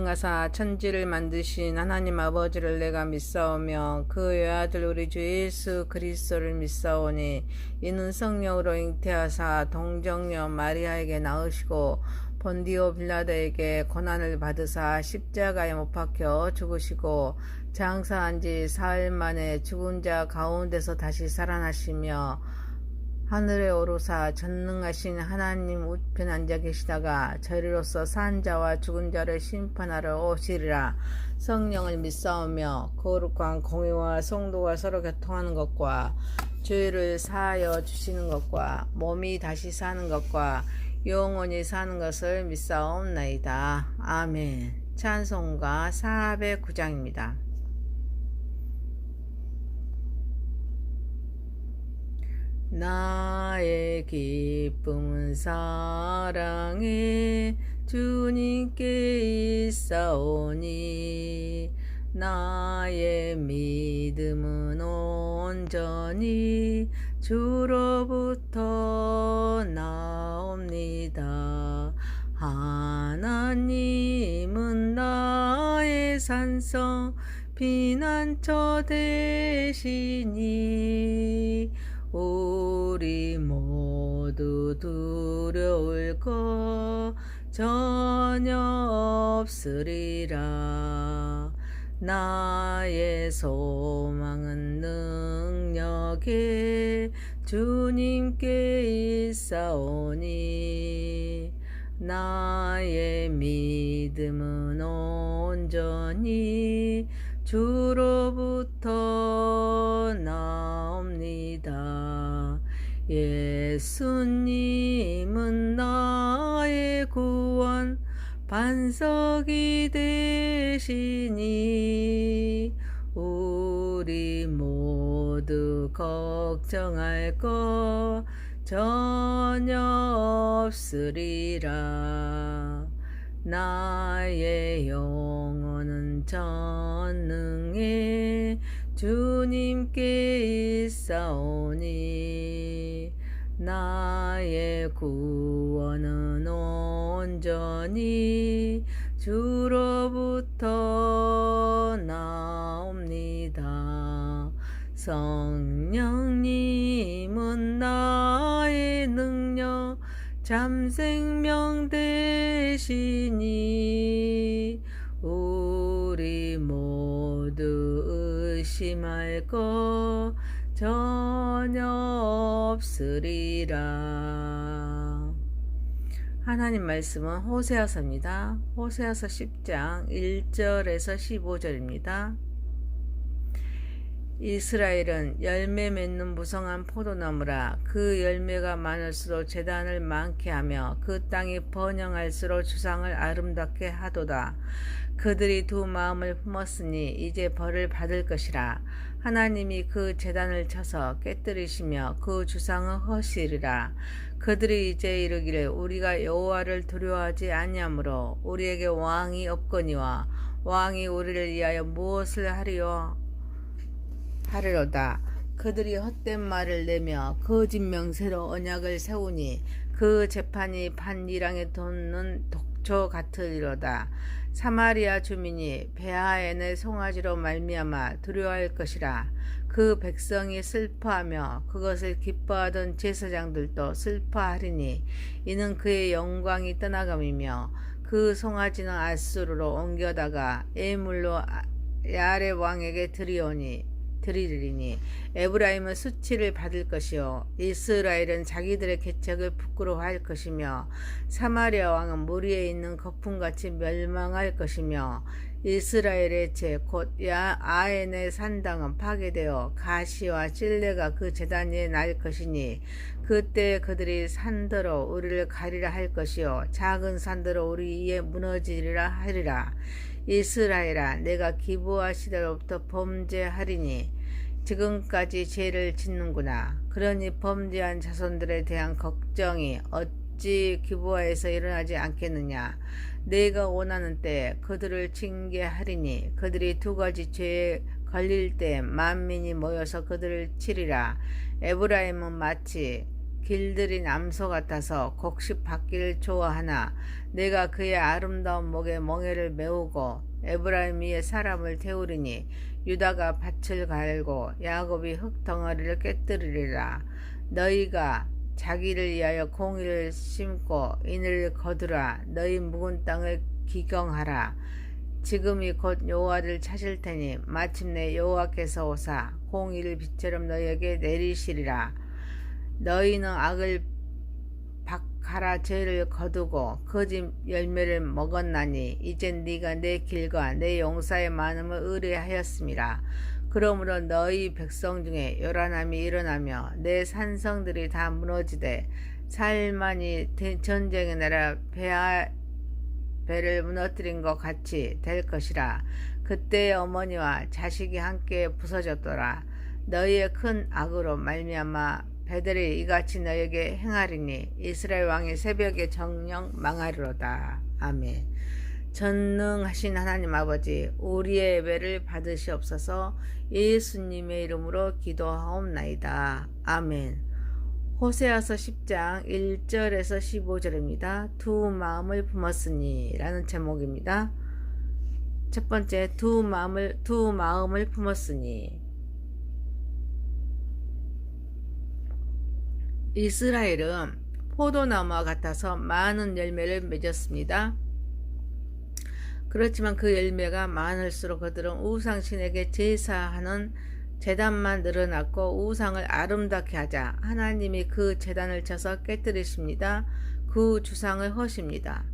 전능하사 천지를 만드신 하나님 아버지를 내가 믿사오며 그 외아들 우리 주 예수 그리스도를 믿사오니 이는 성령으로 잉태하사 동정녀 마리아에게 낳으시고 본디오 빌라도에게 고난을 받으사 십자가에 못 박혀 죽으시고 장사한 지 사흘 만에 죽은 자 가운데서 다시 살아나시며 하늘에 오르사 전능하신 하나님 우편 앉아 계시다가 저리로서 산 자와 죽은 자를 심판하러 오시리라. 성령을 믿사오며 거룩한 공의와 성도가 서로 교통하는 것과 죄를 사하여 주시는 것과 몸이 다시 사는 것과 영원히 사는 것을 믿사옵나이다. 아멘. 찬송가 409장입니다. 나의 기쁨은 사랑에 주님께 있사오니 나의 믿음은 온전히 주로부터 나옵니다. 하나님은 나의 산성 피난처 되시니 우리 모두 두려울 것 전혀 없으리라. 나의 소망은 능력에 주님께 있사오니 나의 믿음은 온전히 주로부터 나옵니다. 예수님은 나의 구원 반석이 되시니 우리 모두 걱정할 것 전혀 없으리라. 나의 영혼은 전능해 주님께 있사오니 나의 구원은 온전히 주로부터 나옵니다. 성령님은 나의 능력 잠생명 되시니 우리 모두 의심할 것 전혀 없으리라. 하나님 말씀은 호세아서입니다. 호세아서 10장 1절에서 15절입니다. 이스라엘은 열매 맺는 무성한 포도나무라. 그 열매가 많을수록 제단을 많게 하며 그 땅이 번영할수록 주상을 아름답게 하도다. 그들이 두 마음을 품었으니 이제 벌을 받을 것이라. 하나님이 그 제단을 쳐서 깨뜨리시며 그 주상을 허시리라. 그들이 이제 이르기를 우리가 여호와를 두려워하지 아니하므로 우리에게 왕이 없거니와 왕이 우리를 위하여 무엇을 하리로다. 그들이 헛된 말을 내며 거짓 명세로 언약을 세우니 그 재판이 반이랑에 돋는 독초 같으리로다. 사마리아 주민이 베하엔의 송아지로 말미암아 두려워할 것이라. 그 백성이 슬퍼하며 그것을 기뻐하던 제사장들도 슬퍼하리니 이는 그의 영광이 떠나감이며 그 송아지는 아수르로 옮겨다가 애물로 야렙 왕에게 드리리니 에브라임은 수치를 받을 것이요 이스라엘은 자기들의 계책을 부끄러워할 것이며 사마리아 왕은 물 위에 있는 거품같이 멸망할 것이며 이스라엘의 제 곧 아엔의 산당은 파괴되어 가시와 찔레가 그 제단 위에 날 것이니 그때 그들이 산더러 우리를 가리라 할 것이요 작은 산더러 우리 위에 무너지리라 하리라. 이스라엘아 내가 기브아 시대로부터 범죄하리니 지금까지 죄를 짓는구나. 그러니 범죄한 자손들에 대한 걱정이 어찌 기브아에서 일어나지 않겠느냐. 내가 원하는 때 그들을 징계하리니 그들이 두 가지 죄에 걸릴 때 만민이 모여서 그들을 치리라. 에브라임은 마치 길들이 남소 같아서 곡식 받기를 좋아하나 내가 그의 아름다운 목에 멍에를 메우고 에브라임 위에 사람을 태우리니 유다가 밭을 갈고 야곱이 흙덩어리를 깨뜨리리라. 너희가 자기를 위하여 공의를 심고 인을 거두라. 너희 묵은 땅을 기경하라. 지금이 곧 여호와를 찾을 테니 마침내 여호와께서 오사 공의를 빛처럼 너희에게 내리시리라. 너희는 악을 박하라 죄를 거두고 거짓 열매를 먹었나니 이젠 네가 내 길과 내 용사의 많음을 의뢰하였음이라. 그러므로 너희 백성 중에 요란함이 일어나며 내 산성들이 다 무너지되 살만이 전쟁의 나라 배를 무너뜨린 것 같이 될 것이라. 그때의 어머니와 자식이 함께 부서졌더라. 너희의 큰 악으로 말미암아 배들이 이같이 너에게 행하리니 이스라엘 왕이 새벽에 정령 망하리로다. 아멘. 전능하신 하나님 아버지, 우리의 예배를 받으시옵소서. 예수님의 이름으로 기도하옵나이다. 아멘. 호세아서 10장 1절에서 15절입니다. 두 마음을 품었으니 라는 제목입니다. 첫 번째, 두 마음을 품었으니. 이스라엘은 포도나무와 같아서 많은 열매를 맺었습니다. 그렇지만 그 열매가 많을수록 그들은 우상신에게 제사하는 제단만 늘어났고 우상을 아름답게 하자 하나님이 그 제단을 쳐서 깨뜨리십니다. 그 주상을 허십니다.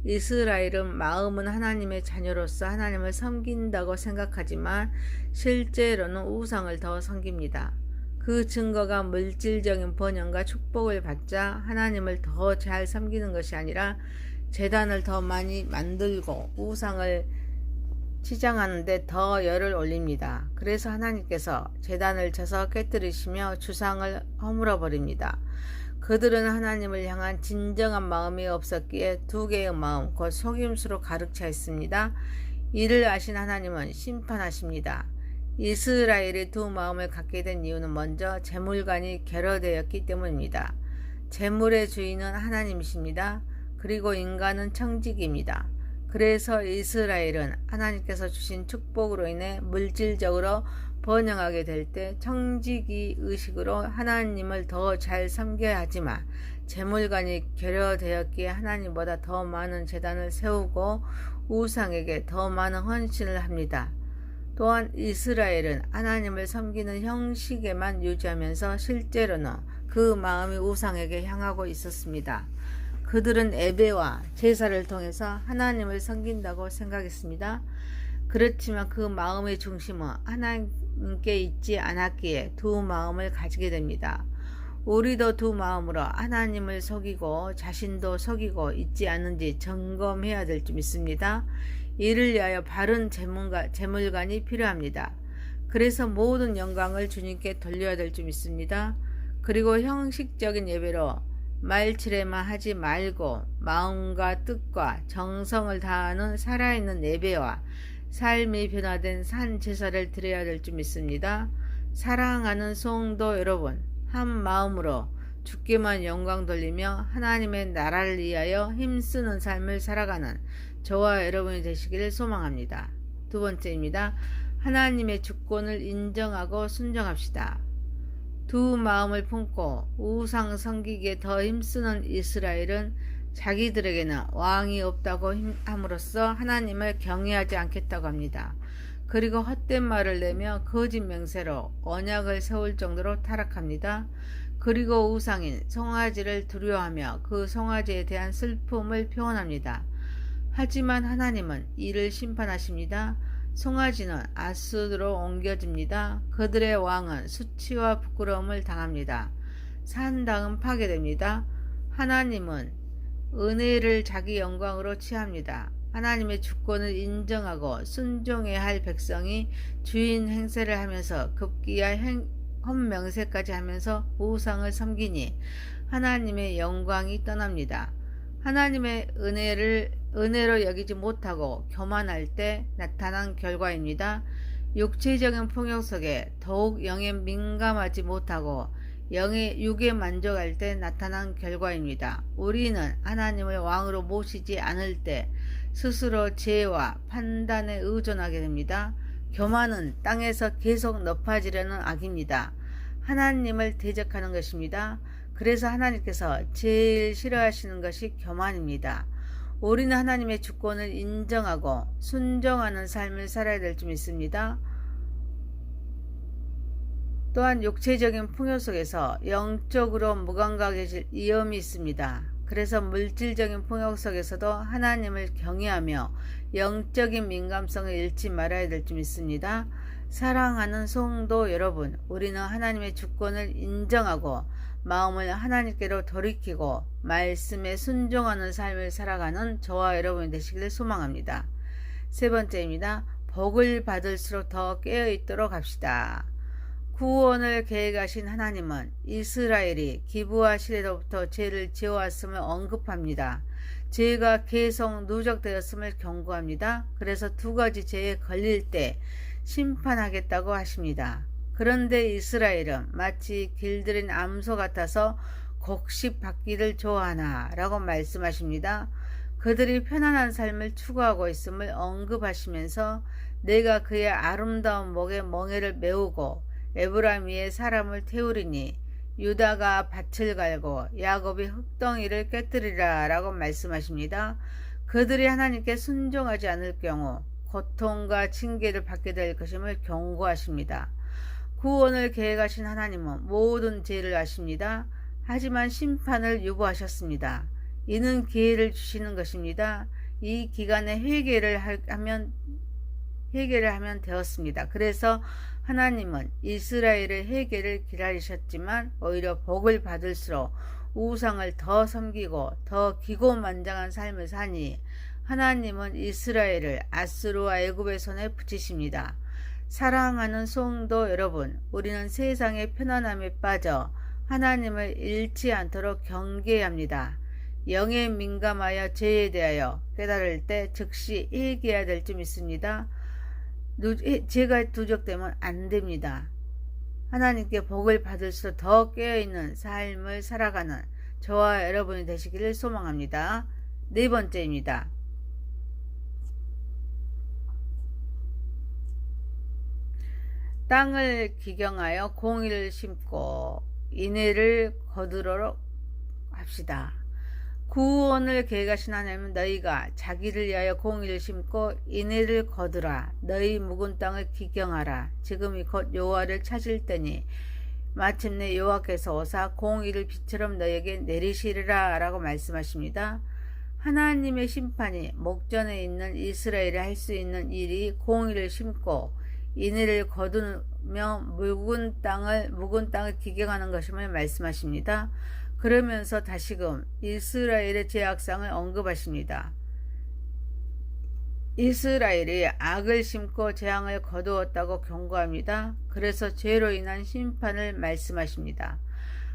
이스라엘은 마음은 하나님의 자녀로서 하나님을 섬긴다고 생각하지만 실제로는 우상을 더 섬깁니다. 그 증거가 물질적인 번영과 축복을 받자 하나님을 더 잘 섬기는 것이 아니라 제단을 더 많이 만들고 우상을 치장하는데 더 열을 올립니다. 그래서 하나님께서 제단을 쳐서 깨뜨리시며 주상을 허물어 버립니다. 그들은 하나님을 향한 진정한 마음이 없었기에 두 개의 마음, 곧 속임수로 가득 차 있습니다. 이를 아신 하나님은 심판하십니다. 이스라엘이 두 마음을 갖게 된 이유는 먼저 재물관이 결여되었기 때문입니다. 재물의 주인은 하나님이십니다. 그리고 인간은 청직입니다. 그래서 이스라엘은 하나님께서 주신 축복으로 인해 물질적으로 번영하게 될 때 청지기 의식으로 하나님을 더 잘 섬겨야 하지만 재물관이 결여되었기에 하나님보다 더 많은 제단을 세우고 우상에게 더 많은 헌신을 합니다. 또한 이스라엘은 하나님을 섬기는 형식에만 유지하면서 실제로는 그 마음이 우상에게 향하고 있었습니다. 그들은 예배와 제사를 통해서 하나님을 섬긴다고 생각했습니다. 그렇지만 그 마음의 중심은 하나님께 있지 않았기에 두 마음을 가지게 됩니다. 우리도 두 마음으로 하나님을 속이고 자신도 속이고 있지 않은지 점검해야 될 줄 믿습니다. 이를 위하여 바른 재물관이 필요합니다. 그래서 모든 영광을 주님께 돌려야 될 줄 믿습니다. 그리고 형식적인 예배로 말칠에만 하지 말고 마음과 뜻과 정성을 다하는 살아있는 예배와 삶이 변화된 산 제사를 드려야 될 줄 믿습니다. 사랑하는 성도 여러분, 한 마음으로 주께만 영광 돌리며 하나님의 나라를 위하여 힘쓰는 삶을 살아가는 저와 여러분이 되시기를 소망합니다. 두 번째입니다. 하나님의 주권을 인정하고 순종합시다. 두 마음을 품고 우상 섬기기에 더 힘쓰는 이스라엘은 자기들에게는 왕이 없다고 함으로써 하나님을 경외하지 않겠다고 합니다. 그리고 헛된 말을 내며 거짓 맹세로 언약을 세울 정도로 타락합니다. 그리고 우상인 송아지를 두려워하며 그 송아지에 대한 슬픔을 표현합니다. 하지만 하나님은 이를 심판하십니다. 송아지는 아스로 옮겨집니다. 그들의 왕은 수치와 부끄러움을 당합니다. 산당은 파괴됩니다. 하나님은 은혜를 자기 영광으로 취합니다. 하나님의 주권을 인정하고 순종해야 할 백성이 주인 행세를 하면서 급기야 헛명세까지 하면서 우상을 섬기니 하나님의 영광이 떠납니다. 하나님의 은혜로 여기지 못하고 교만할 때 나타난 결과입니다. 육체적인 폭력 속에 더욱 영에 민감하지 못하고 영의 육에 만족할 때 나타난 결과입니다. 우리는 하나님을 왕으로 모시지 않을 때 스스로 지혜와 판단에 의존하게 됩니다. 교만은 땅에서 계속 높아지려는 악입니다. 하나님을 대적하는 것입니다. 그래서 하나님께서 제일 싫어하시는 것이 교만입니다. 우리는 하나님의 주권을 인정하고 순종하는 삶을 살아야 될 줄 믿습니다. 또한 육체적인 풍요 속에서 영적으로 무감각해질 위험이 있습니다. 그래서 물질적인 풍요 속에서도 하나님을 경외하며 영적인 민감성을 잃지 말아야 될 줄 믿습니다. 사랑하는 성도 여러분, 우리는 하나님의 주권을 인정하고 마음을 하나님께로 돌이키고 말씀에 순종하는 삶을 살아가는 저와 여러분이 되시기를 소망합니다. 세 번째입니다. 복을 받을수록 더 깨어있도록 합시다. 구원을 계획하신 하나님은 이스라엘이 기브와 실에로부터 죄를 지어왔음을 언급합니다. 죄가 계속 누적되었음을 경고합니다. 그래서 두 가지 죄에 걸릴 때 심판하겠다고 하십니다. 그런데 이스라엘은 마치 길들인 암소 같아서 곡식 받기를 좋아하나 라고 말씀하십니다. 그들이 편안한 삶을 추구하고 있음을 언급하시면서 내가 그의 아름다운 목에 멍에를 메우고 에브라임 위에 사람을 태우리니 유다가 밭을 갈고 야곱이 흙덩이를 깨뜨리라 라고 말씀하십니다. 그들이 하나님께 순종하지 않을 경우 고통과 징계를 받게 될 것임을 경고하십니다. 구원을 계획하신 하나님은 모든 죄를 아십니다. 하지만 심판을 유보하셨습니다. 이는 기회를 주시는 것입니다. 이 기간에 회개를 하면 되었습니다. 그래서 하나님은 이스라엘의 회개를 기다리셨지만 오히려 복을 받을수록 우상을 더 섬기고 더 기고만장한 삶을 사니 하나님은 이스라엘을 아수르와 애굽의 손에 붙이십니다. 사랑하는 성도 여러분, 우리는 세상의 편안함에 빠져 하나님을 잃지 않도록 경계해야 합니다. 영에 민감하여 죄에 대하여 깨달을 때 즉시 회개해야 될 줄 믿습니다. 죄가 누적되면 안 됩니다. 하나님께 복을 받을수록 더 깨어있는 삶을 살아가는 저와 여러분이 되시기를 소망합니다. 네 번째입니다. 땅을 기경하여 공의를 심고 인애를 거두도록 합시다. 구원을 계획하신 하나님은 너희가 자기를 위하여 공의를 심고 인애를 거두라. 너희 묵은 땅을 기경하라. 지금이 곧 여호와를 찾을 때니 마침내 여호와께서 오사 공의를 비처럼 너희에게 내리시리라 라고 말씀하십니다. 하나님의 심판이 목전에 있는 이스라엘이 할 수 있는 일이 공의를 심고 인애를 거두며 묵은 땅을 기경하는 것임을 말씀하십니다. 그러면서 다시금 이스라엘의 죄악상을 언급하십니다. 이스라엘이 악을 심고 재앙을 거두었다고 경고합니다. 그래서 죄로 인한 심판을 말씀하십니다.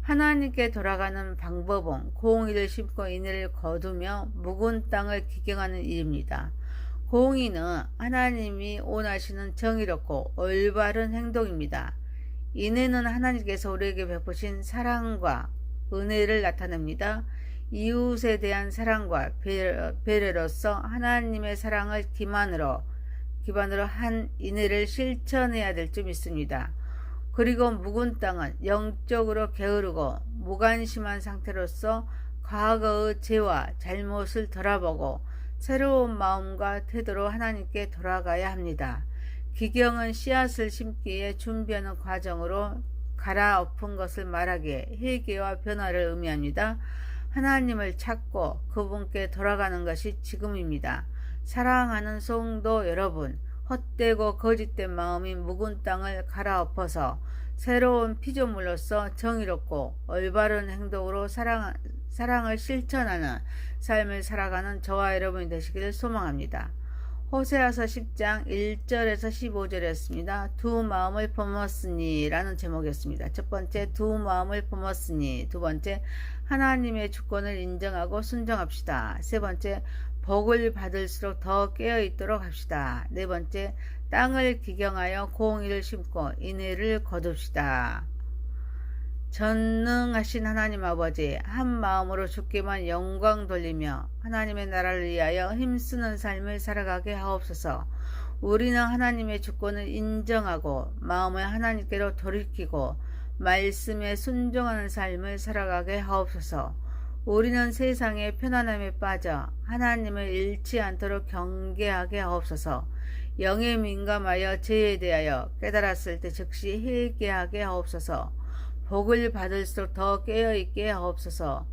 하나님께 돌아가는 방법은 공의를 심고 인애를 거두며 묵은 땅을 기경하는 일입니다. 공의는 하나님이 원하시는 정의롭고 올바른 행동입니다. 인애는 하나님께서 우리에게 베푸신 사랑과 은혜를 나타냅니다. 이웃에 대한 사랑과 배려로서 하나님의 사랑을 기반으로 한 인애를 실천해야 될 줄 믿습니다. 그리고 묵은 땅은 영적으로 게으르고 무관심한 상태로서 과거의 죄와 잘못을 돌아보고 새로운 마음과 태도로 하나님께 돌아가야 합니다. 기경은 씨앗을 심기에 준비하는 과정으로 갈아엎은 것을 말하기에 회개와 변화를 의미합니다. 하나님을 찾고 그분께 돌아가는 것이 지금입니다. 사랑하는 성도 여러분, 헛되고 거짓된 마음이 묵은 땅을 갈아엎어서 새로운 피조물로서 정의롭고 올바른 행동으로 사랑을 실천하는 삶을 살아가는 저와 여러분이 되시기를 소망합니다. 호세아서 10장 1절에서 15절이었습니다. 두 마음을 품었으니 라는 제목이었습니다. 첫 번째, 두 마음을 품었으니. 두 번째, 하나님의 주권을 인정하고 순종합시다. 세 번째, 복을 받을수록 더 깨어있도록 합시다. 네 번째, 땅을 기경하여 공의를 심고 인애를 거둡시다. 전능하신 하나님 아버지, 한 마음으로 주께만 영광 돌리며 하나님의 나라를 위하여 힘쓰는 삶을 살아가게 하옵소서. 우리는 하나님의 주권을 인정하고 마음을 하나님께로 돌이키고 말씀에 순종하는 삶을 살아가게 하옵소서. 우리는 세상의 편안함에 빠져 하나님을 잃지 않도록 경계하게 하옵소서. 영에 민감하여 죄에 대하여 깨달았을 때 즉시 회개하게 하옵소서. 복을 받을수록 더 깨어있게 하옵소서.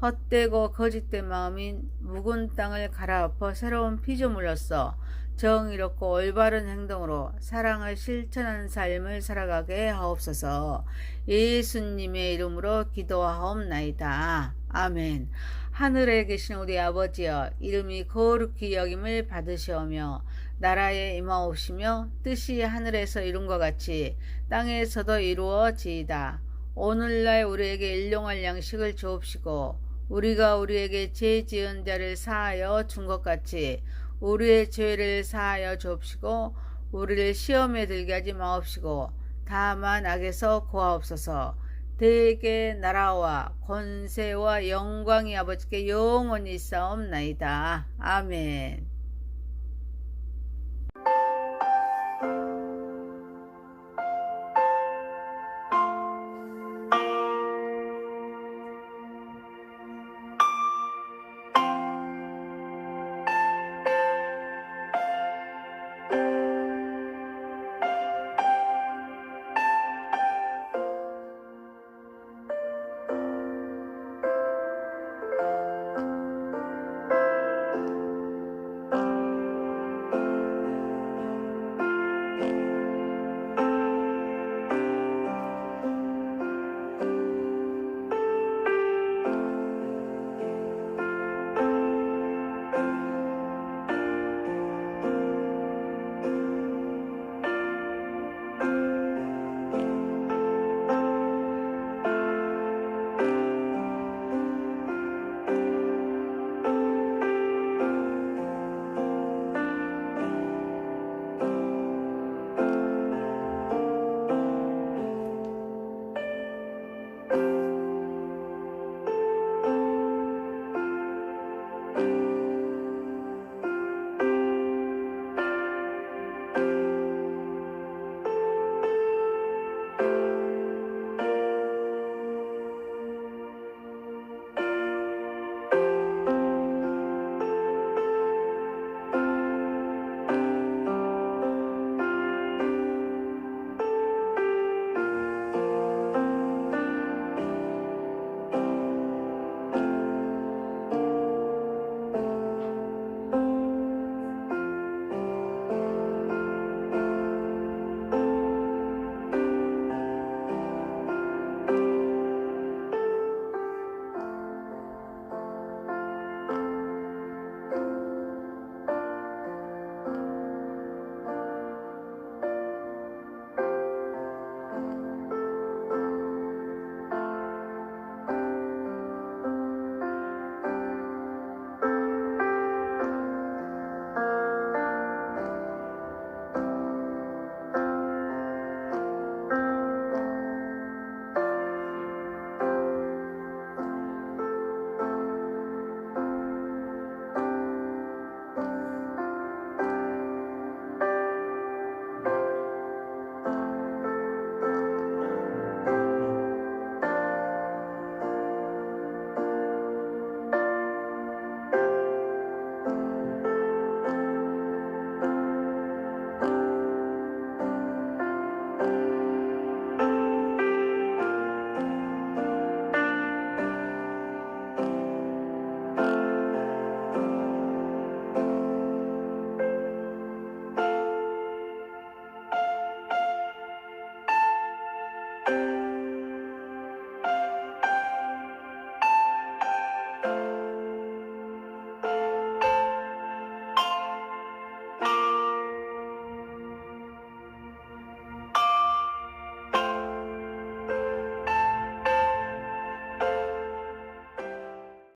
헛되고 거짓된 마음인 묵은 땅을 갈아엎어 새로운 피조물로서 정의롭고 올바른 행동으로 사랑을 실천하는 삶을 살아가게 하옵소서. 예수님의 이름으로 기도하옵나이다. 아멘. 하늘에 계신 우리 아버지여, 이름이 거룩히 여김을 받으시오며 나라에 임하옵시며 뜻이 하늘에서 이룬 것 같이 땅에서도 이루어지이다. 오늘날 우리에게 일용할 양식을 주옵시고 우리가 우리에게 죄 지은 자를 사하여 준 것 같이 우리의 죄를 사하여 주옵시고 우리를 시험에 들게 하지 마옵시고 다만 악에서 구하옵소서. 대개 나라와 권세와 영광이 아버지께 영원히 있사옵나이다. 아멘.